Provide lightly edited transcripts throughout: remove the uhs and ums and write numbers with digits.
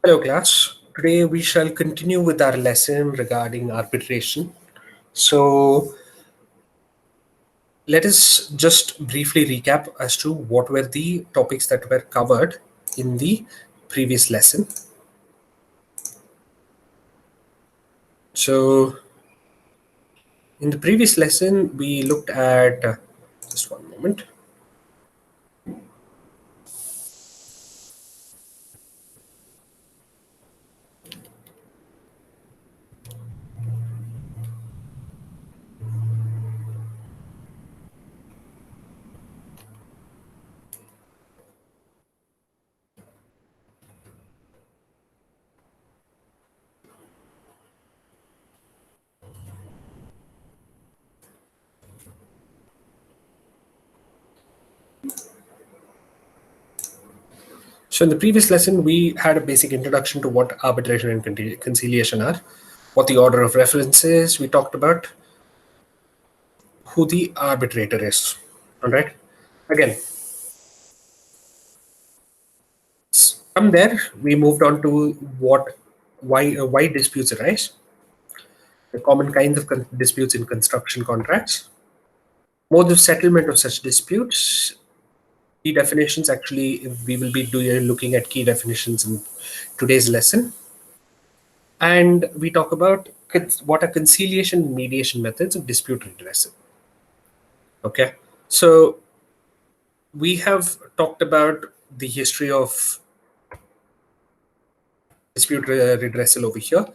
Hello, class. Today we shall continue with our lesson regarding arbitration. So, let us just briefly recap as to what were the topics that were covered in the previous lesson. So, in the previous lesson, we looked at just one moment. So, in the previous lesson, we had a basic introduction to what arbitration and conciliation are, what the order of reference is. We talked about who the arbitrator is. All right. Again, from there, we moved on to why disputes arise, the common kinds of disputes in construction contracts, mode of settlement of such disputes, key definitions. Actually, we will be looking at key definitions in today's lesson, and we talk about what are conciliation and mediation methods of dispute redressal. Okay, so we have talked about the history of dispute redressal over here,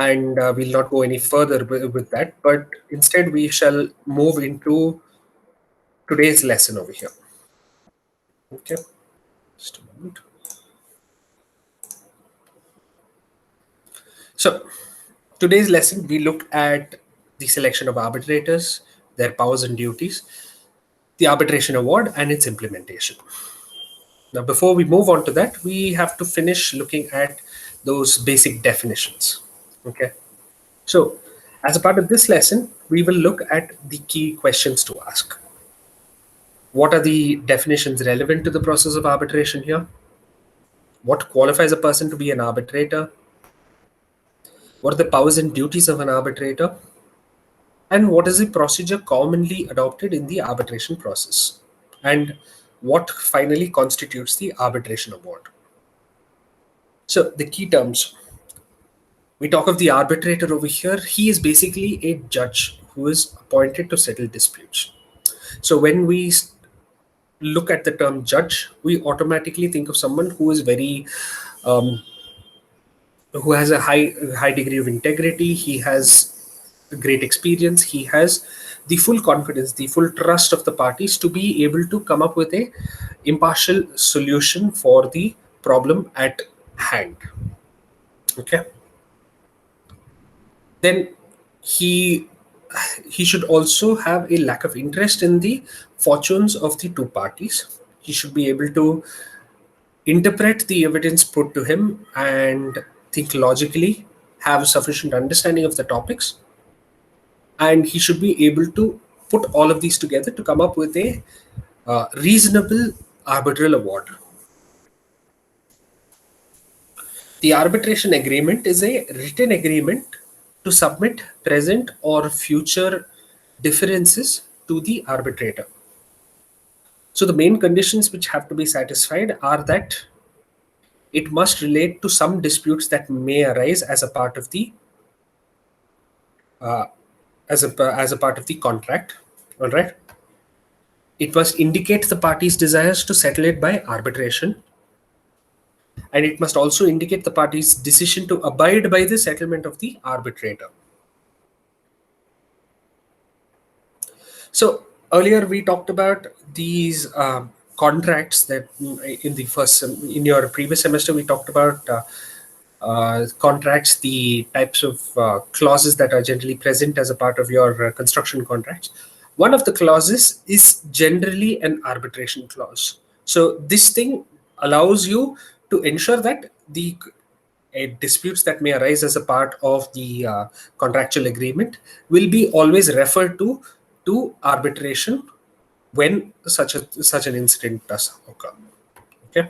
and we'll not go any further with that, but instead we shall move into today's lesson over here. Okay, just a moment. So today's lesson, we looked at the selection of arbitrators, their powers and duties, the arbitration award, and its implementation. Now, before we move on to that, we have to finish looking at those basic definitions. Okay, so as a part of this lesson, we will look at the key questions to ask. What are the definitions relevant to the process of arbitration here? What qualifies a person to be an arbitrator? What are the powers and duties of an arbitrator? And what is the procedure commonly adopted in the arbitration process? And what finally constitutes the arbitration award? So, the key terms, we talk of the arbitrator over here. He is basically a judge who is appointed to settle disputes. So, when we look at the term judge, we automatically think of someone who is very um, who has a high degree of integrity. He has great experience. He has the full confidence, the full trust of the parties to be able to come up with a impartial solution for the problem at hand. Okay, then he he should also have a lack of interest in the fortunes of the two parties. He should be able to interpret the evidence put to him and think logically, have sufficient understanding of the topics, and he should be able to put all of these together to come up with a reasonable arbitral award. The arbitration agreement is a written agreement to submit present or future differences to the arbitrator. So the main conditions which have to be satisfied are that it must relate to some disputes that may arise as a part of the uh, as a part of the contract. All right. It must indicate the parties' desires to settle it by arbitration, and it must also indicate the parties' decision to abide by the settlement of the arbitrator. So earlier we talked about these contracts that in the in your previous semester we talked about contracts, the types of clauses that are generally present as a part of your construction contracts. One of the clauses is generally an arbitration clause. So this thing allows you to ensure that the disputes that may arise as a part of the contractual agreement will be always referred to arbitration when such an incident does occur. Okay,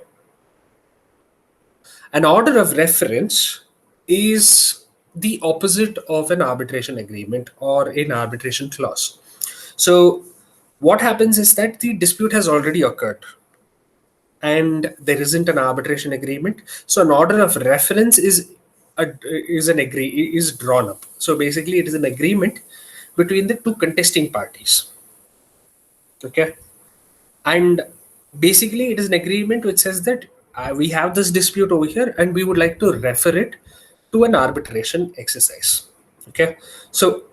An order of reference is the opposite of an arbitration agreement or an arbitration clause. So, what happens is that the dispute has already occurred and there isn't an arbitration agreement. So, an order of reference is drawn up. So, basically, it is an agreement between the two contesting parties. Okay, and basically it is an agreement which says that we have this dispute over here and we would like to refer it to an arbitration exercise. Okay, so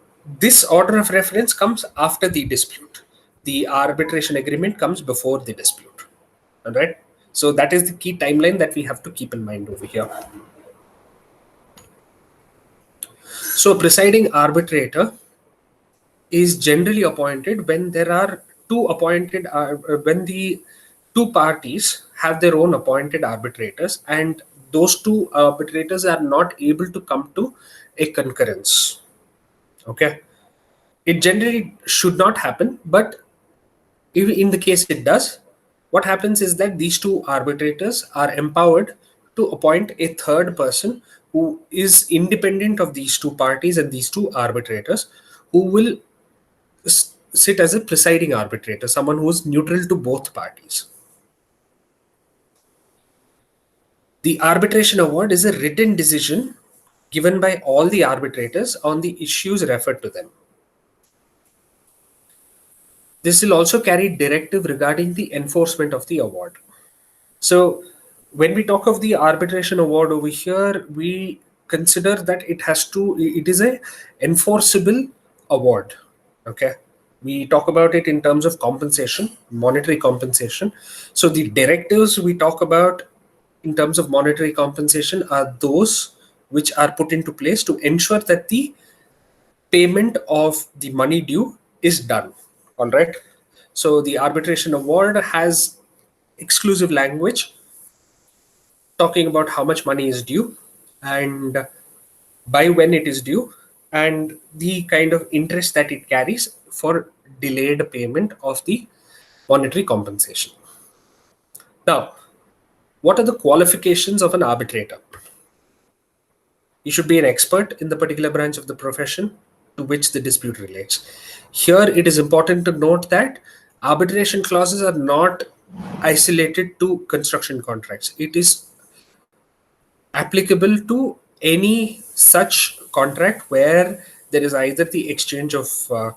this order of reference comes after the dispute. The arbitration agreement comes before the dispute. All right, so that is the key timeline that we have to keep in mind over here. So presiding arbitrator is generally appointed when there are two appointed when the two parties have their own appointed arbitrators and those two arbitrators are not able to come to a concurrence. Okay, it generally should not happen, but if in the case it does, what happens is that these two arbitrators are empowered to appoint a third person who is independent of these two parties and these two arbitrators, who will sit as a presiding arbitrator, someone who is neutral to both parties. The arbitration award is a written decision given by all the arbitrators on the issues referred to them. This will also carry directive regarding the enforcement of the award. So, when we talk of the arbitration award over here, we consider that it is a enforceable award. Okay, we talk about it in terms of compensation, monetary compensation. So the directives we talk about in terms of monetary compensation are those which are put into place to ensure that the payment of the money due is done. All right, so the arbitration award has exclusive language talking about how much money is due and by when it is due and the kind of interest that it carries for delayed payment of the monetary compensation. Now, what are the qualifications of an arbitrator? You should be an expert in the particular branch of the profession to which the dispute relates. Here, it is important to note that arbitration clauses are not isolated to construction contracts. It is applicable to any such contract where there is either the exchange of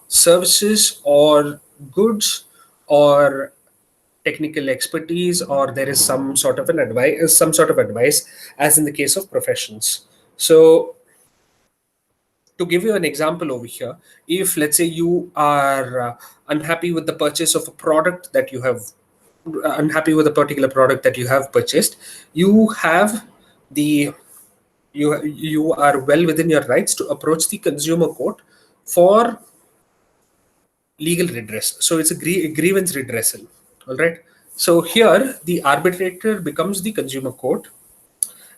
services or goods or technical expertise or there is some sort of advice as in the case of professions. So to give you an example over here, if let's say you are unhappy with the purchase of a product that you have unhappy with a particular product that you have purchased, you have the you are well within your rights to approach the consumer court for legal redress. So it's a grievance redressal. All right, so here the arbitrator becomes the consumer court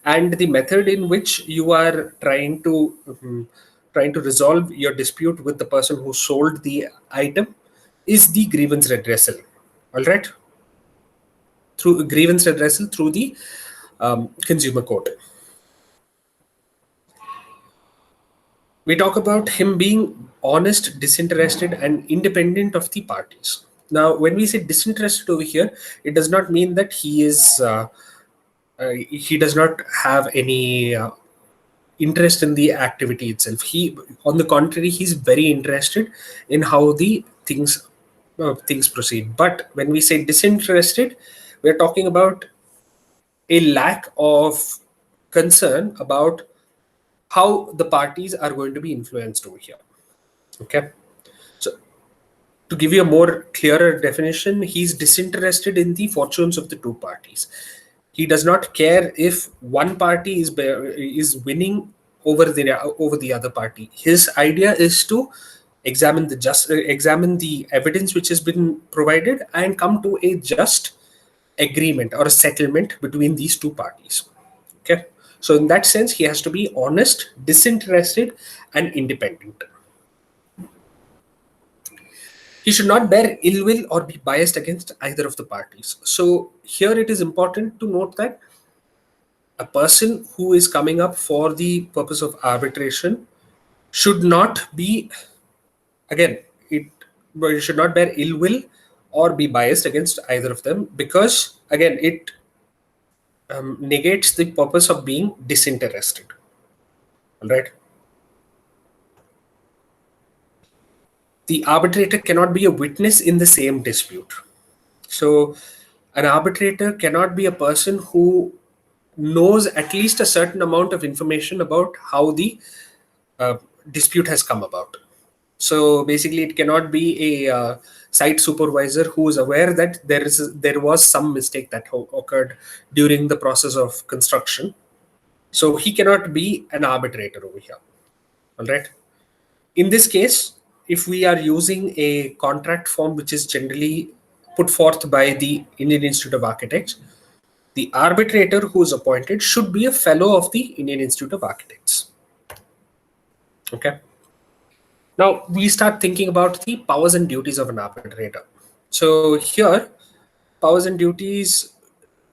and the method in which you are trying to resolve your dispute with the person who sold the item is the grievance redressal. All right, through grievance redressal through the consumer court. We talk about him being honest, disinterested, and independent of the parties. Now, when we say disinterested over here, it does not mean that he does not have any interest in the activity itself. He, on the contrary, he's very interested in how the things proceed. But when we say disinterested, we're talking about a lack of concern about how the parties are going to be influenced over here. Okay, so to give you a more clearer definition, he's disinterested in the fortunes of the two parties. He does not care if one party is winning over the other party. His idea is to examine the evidence which has been provided and come to a just agreement or a settlement between these two parties. Okay, so in that sense, he has to be honest, disinterested, and independent. He should not bear ill will or be biased against either of the parties. So here it is important to note that A person who is coming up for the purpose of arbitration should not be, again, it should not bear ill will or be biased against either of them, because again it negates the purpose of being disinterested. All right. The arbitrator cannot be a witness in the same dispute. So, an arbitrator cannot be a person who knows at least a certain amount of information about how the uh, dispute has come about. So basically, it cannot be a site supervisor who is aware that there was some mistake that occurred during the process of construction. So he cannot be an arbitrator over here. All right. In this case, if we are using a contract form which is generally put forth by the Indian Institute of Architects, the arbitrator who is appointed should be a fellow of the Indian Institute of Architects. Okay. Now we start thinking about the powers and duties of an arbitrator. So here, powers and duties,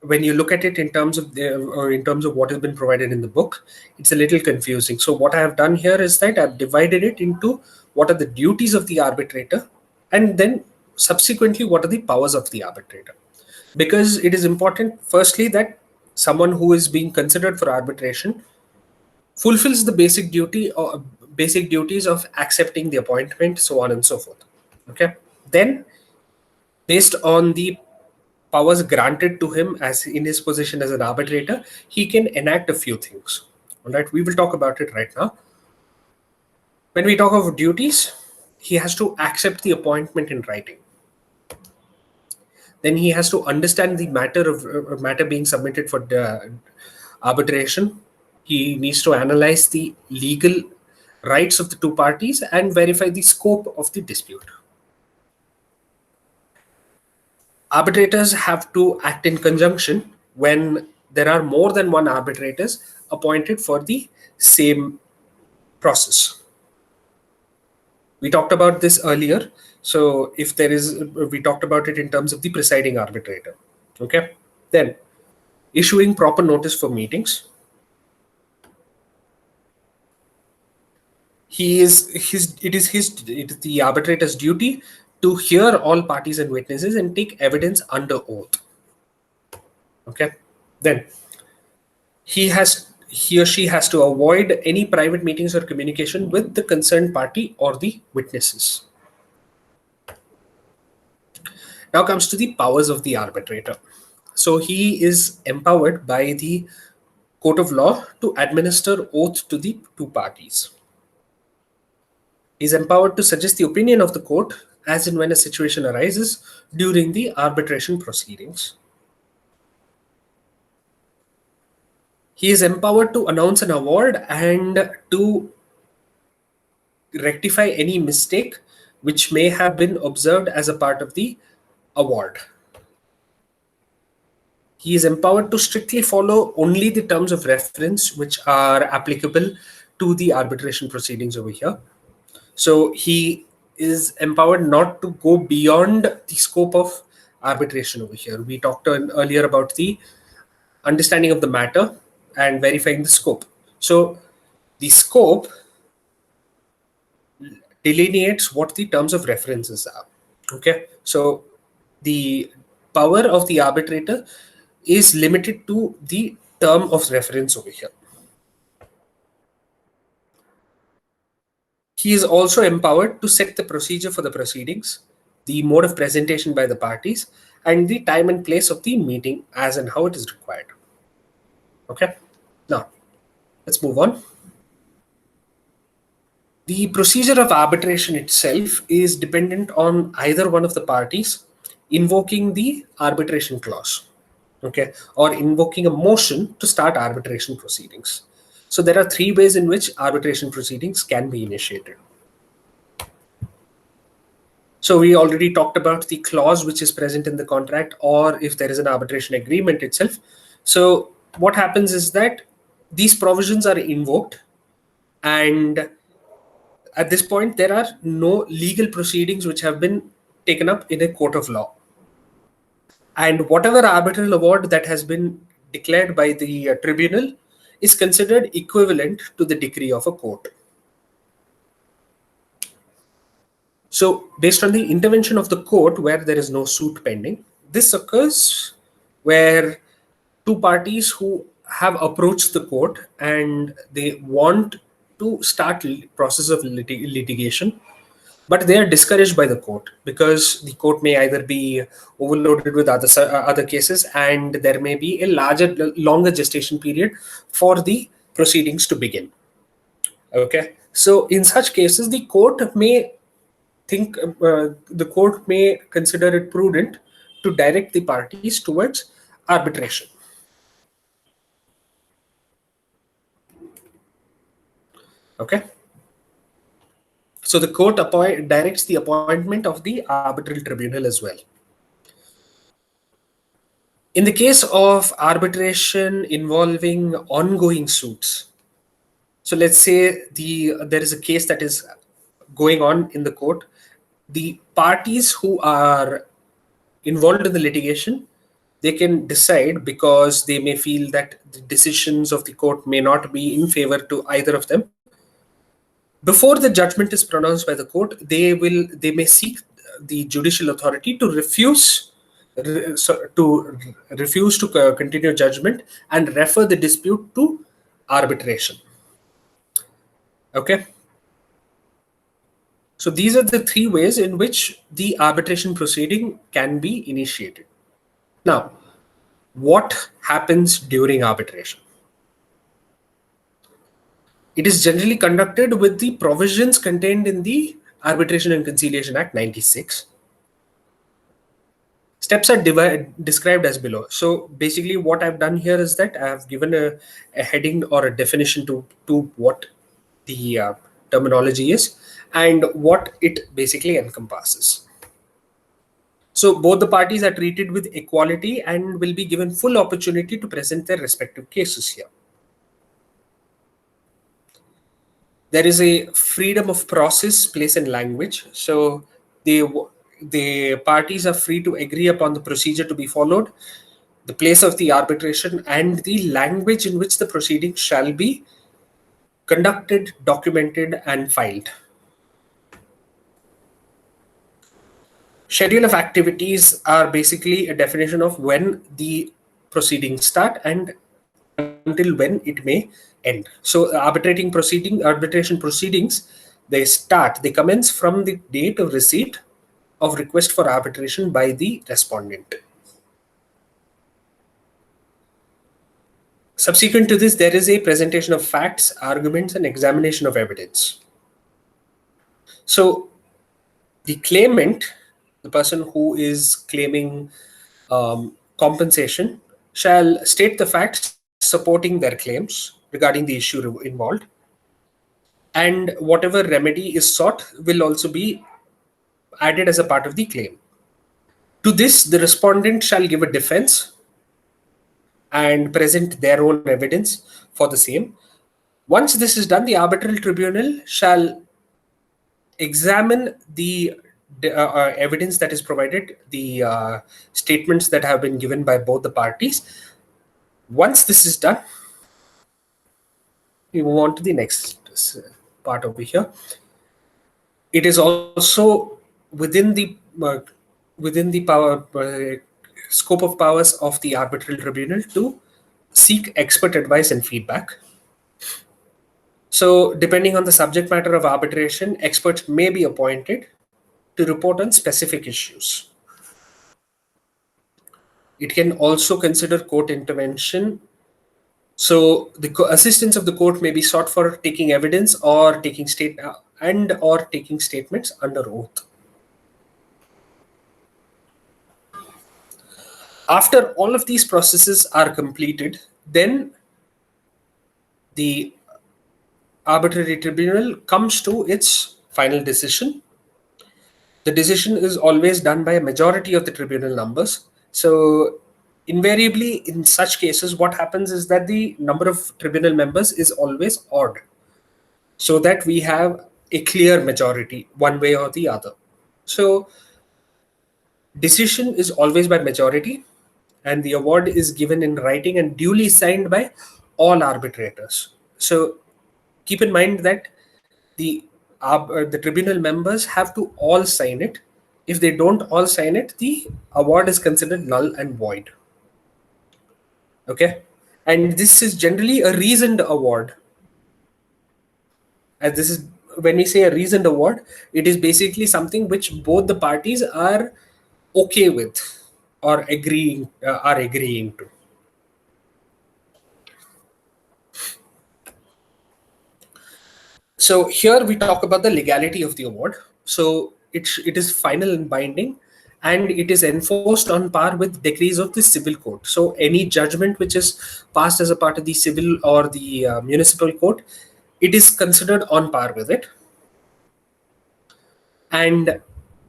when you look at it in terms of what has been provided in the book, it's a little confusing. So what I have done here is that I've divided it into what are the duties of the arbitrator, and then subsequently what are the powers of the arbitrator. Because it is important, firstly, that someone who is being considered for arbitration fulfills the basic duties of accepting the appointment, so on and so forth. Okay. Then, based on the powers granted to him as in his position as an arbitrator, he can enact a few things. All right, we will talk about it right now. When we talk of duties, he has to accept the appointment in writing. Then he has to understand the matter being submitted for the arbitration. He needs to analyze the legal rights of the two parties and verify the scope of the dispute. Arbitrators have to act in conjunction when there are more than one arbitrators appointed for the same process. We talked about this earlier. So if there is, we talked about it in terms of the presiding arbitrator. Okay. Then issuing proper notice for meetings. It is the arbitrator's duty to hear all parties and witnesses and take evidence under oath. Okay. Then he or she has to avoid any private meetings or communication with the concerned party or the witnesses. Now comes to the powers of the arbitrator. So he is empowered by the court of law to administer oath to the two parties. He is empowered to suggest the opinion of the court as and when a situation arises during the arbitration proceedings. He is empowered to announce an award and to rectify any mistake which may have been observed as a part of the award. He is empowered to strictly follow only the terms of reference which are applicable to the arbitration proceedings over here. So he is empowered not to go beyond the scope of arbitration over here. We talked earlier about the understanding of the matter and verifying the scope. So the scope delineates what the terms of references are. Okay. So the power of the arbitrator is limited to the term of reference over here. He is also empowered to set the procedure for the proceedings, the mode of presentation by the parties, and the time and place of the meeting as and how it is required. Okay. Now, let's move on. The procedure of arbitration itself is dependent on either one of the parties invoking the arbitration clause, okay, or invoking a motion to start arbitration proceedings. So there are three ways in which arbitration proceedings can be initiated. So we already talked about the clause which is present in the contract, or if there is an arbitration agreement itself. So what happens is that these provisions are invoked, and at this point there are no legal proceedings which have been taken up in a court of law. And whatever arbitral award that has been declared by the tribunal is considered equivalent to the decree of a court. So, based on the intervention of the court where there is no suit pending, this occurs where two parties who have approached the court and they want to start process of litigation, but they are discouraged by the court because the court may either be overloaded with other cases, and there may be a longer gestation period for the proceedings to begin. Okay, so in such cases, the court may consider it prudent to direct the parties towards arbitration. Okay, so the court directs the appointment of the arbitral tribunal as well. In the case of arbitration involving ongoing suits, so let's say there is a case that is going on in the court. The parties who are involved in the litigation, they can decide, because they may feel that the decisions of the court may not be in favor to either of them. Before the judgment is pronounced by the court, they may seek the judicial authority to refuse to continue judgment and refer the dispute to arbitration. Okay, so these are the three ways in which the arbitration proceeding can be initiated. Now, what happens during arbitration? It is generally conducted with the provisions contained in the Arbitration and Conciliation Act 96. Steps are described as below. So basically what I've done here is that I have given a heading or a definition to what the terminology is and what it basically encompasses. So both the parties are treated with equality and will be given full opportunity to present their respective cases here. There is a freedom of process, place, and language. So the parties are free to agree upon the procedure to be followed, the place of the arbitration, and the language in which the proceedings shall be conducted, documented, and filed. Schedule of activities are basically a definition of when the proceedings start and until when it may end. So arbitration proceedings, they commence from the date of receipt of request for arbitration by the respondent. Subsequent to this, there is a presentation of facts, arguments, and examination of evidence. So the claimant, the person who is claiming compensation, shall state the facts supporting their claims regarding the issue involved, and whatever remedy is sought will also be added as a part of the claim. To this, the respondent shall give a defense and present their own evidence for the same. Once this is done, the arbitral tribunal shall examine the evidence that is provided, the statements that have been given by both the parties. Once this is done, we move on to the next part over here. It is also within the scope of powers of the arbitral tribunal to seek expert advice and feedback. So, depending on the subject matter of arbitration, experts may be appointed to report on specific issues. It can also consider court intervention. So, the assistance of the court may be sought for taking evidence or taking statements under oath. After all of these processes are completed, then the arbitrary tribunal comes to its final decision. The decision is always done by a majority of the tribunal numbers. So invariably in such cases, what happens is that the number of tribunal members is always odd, so that we have a clear majority one way or the other. So decision is always by majority, and the award is given in writing and duly signed by all arbitrators. So keep in mind that the tribunal members have to all sign it. If they don't all sign it, the award is considered null and void. Okay, and this is generally a reasoned award. As this is when we say a reasoned award, it is basically something which both the parties are okay with or agreeing to. So here we talk about the legality of the award. So it is final and binding, and it is enforced on par with decrees of the civil court. So any judgment which is passed as a part of the civil or the municipal court, it is considered on par with it. And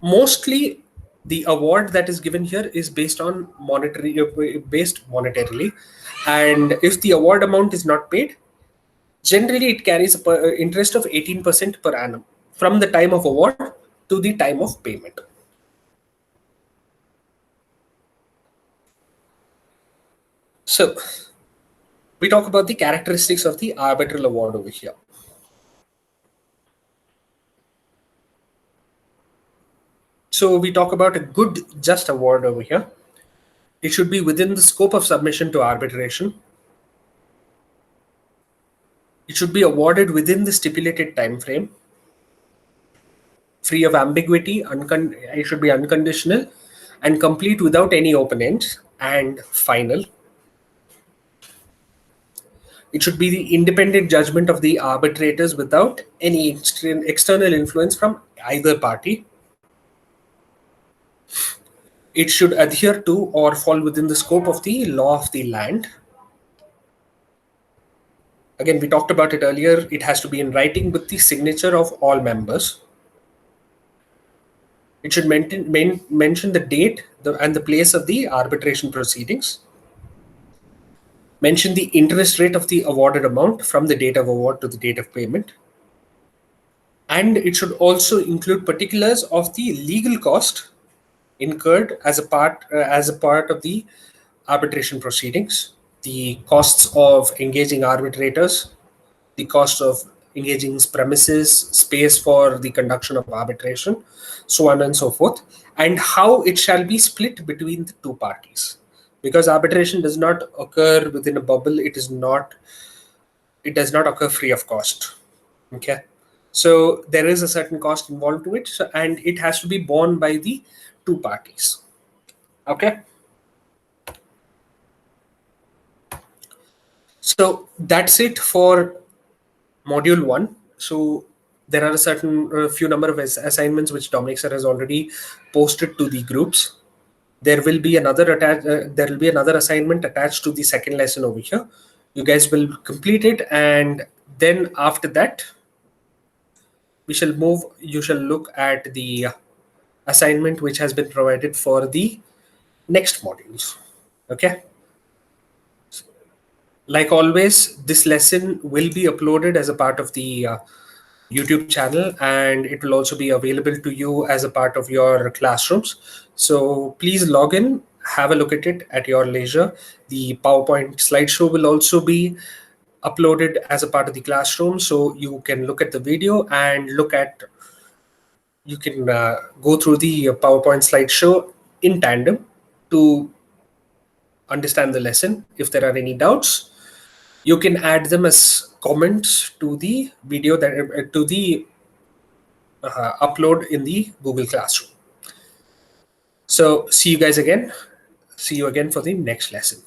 mostly the award that is given here is based on based monetarily, and if the award amount is not paid, generally it carries interest of 18% per annum from the time of award to the time of payment. So we talk about the characteristics of the arbitral award over here. So we talk about a good just award over here. It should be within the scope of submission to arbitration. It should be awarded within the stipulated time frame, free of ambiguity, it should be unconditional and complete without any open ends, and final. It should be the independent judgment of the arbitrators without any external influence from either party. It should adhere to or fall within the scope of the law of the land. Again, we talked about it earlier. It has to be in writing with the signature of all members. It should mention the date and the place of the arbitration proceedings. Mention the interest rate of the awarded amount from the date of award to the date of payment. And it should also include particulars of the legal cost incurred as a part of the arbitration proceedings, the costs of engaging arbitrators, the cost of engaging premises, space for the conduction of arbitration, so on and so forth, and how it shall be split between the two parties. Because arbitration does not occur within a bubble, it does not occur free of cost. Okay, so there is a certain cost involved to it, and it has to be borne by the two parties. Okay, so that's it for module 1. So there are a certain few number of assignments which Dominic sir has already posted to the groups. There will be another assignment attached to the second lesson over here. You guys will complete it, and then after that you shall look at the assignment which has been provided for the next modules. Okay, like always, this lesson will be uploaded as a part of the YouTube channel, and it will also be available to you as a part of your classrooms. So please log in, have a look at it at your leisure. The PowerPoint slideshow will also be uploaded as a part of the classroom, so you can look at the video and you can go through the PowerPoint slideshow in tandem to understand the lesson. If there are any doubts, you can add them as comments to the video to the upload in the Google Classroom. So see you again for the next lesson.